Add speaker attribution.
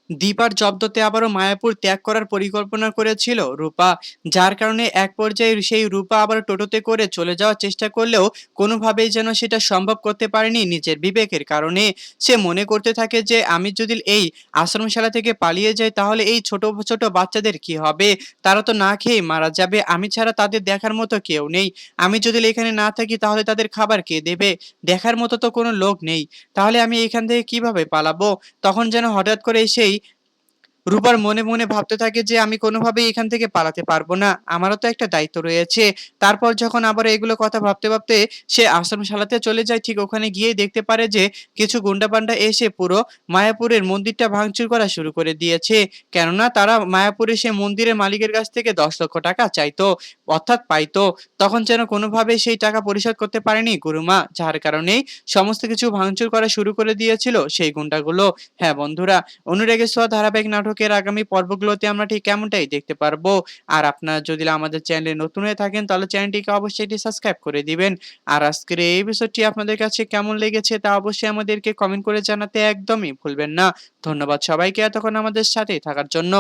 Speaker 1: দীপার জব্দতে আবারও মায়াপুর ত্যাগ করার পরিকল্পনা করেছিল রূপা, যার কারণে এক পর্যায়ে সেই রূপা আবার টোটোতে করে চলে যাওয়ার চেষ্টা করলেও কোনোভাবেই যেন সেটা সম্ভব করতে পারেনি নিজের বিবেকের কারণে। সে মনে করতে থাকে যে আমি যদি এই আশ্রমশালা থেকে পালিয়ে যাই তাহলে এই ছোট ছোট বাচ্চাদের কি হবে, তারা তো না খেয়ে মারা যাবে, আমি ছাড়া তাদের দেখার মতো কেউ নেই। আমি যদি এখানে না থাকি তাহলে তাদের খাবার কে দেবে, দেখার মতো তো কোনো লোক নেই, তাহলে আমি এখান থেকে কিভাবে পালাবো। তখন যেন হঠাৎ করে সেই রুপার মনে মনে ভাবতে থাকে যে আমি কোনোভাবেই এখান থেকে পালাতে পারবো না, আমারও তো একটা দায়িত্ব রয়েছে। তারপর যখন আবার এগুলো কথা ভাবতে ভাবতে সে আশ্রমশালাতে চলে যায়, ঠিক ওখানে গিয়েই দেখতে পারে যে কিছু গুন্ডাপান্ডা এসে পুরো মায়াপুরের মন্দিরটা ভাঙচুর করা শুরু করে দিয়েছে। কেননা তারা মায়াপুরে সে মন্দিরের মালিকের কাছ থেকে 10 লক্ষ টাকা চাইতো, অর্থাৎ পাইতো। তখন যেন কোনোভাবে সেই টাকা পরিশোধ করতে পারেনি গুরুমা, যার কারণেই সমস্ত কিছু ভাঙচুর করা শুরু করে দিয়েছিল সেই গুন্ডাগুলো। হ্যাঁ বন্ধুরা, অনুরাগের ছোঁয়া ধারাবাহিক নাটকের আগামী পর্বগুলোতে আমরা ঠিক কেমনটাই দেখতে পারবো। আর আপনারা যদি আমাদের চ্যানেলে নতুন হয়ে থাকেন তাহলে চ্যানেলটিকে অবশ্যই সাবস্ক্রাইব করে দিবেন। আর আজকের এই এপিসোডটি আপনাদের কাছে কেমন লেগেছে তা অবশ্যই আমাদেরকে কমেন্ট করে জানাতে একদমই ভুলবেন না। ধন্যবাদ সবাইকে এতক্ষণ আমাদের সাথেই থাকার জন্য।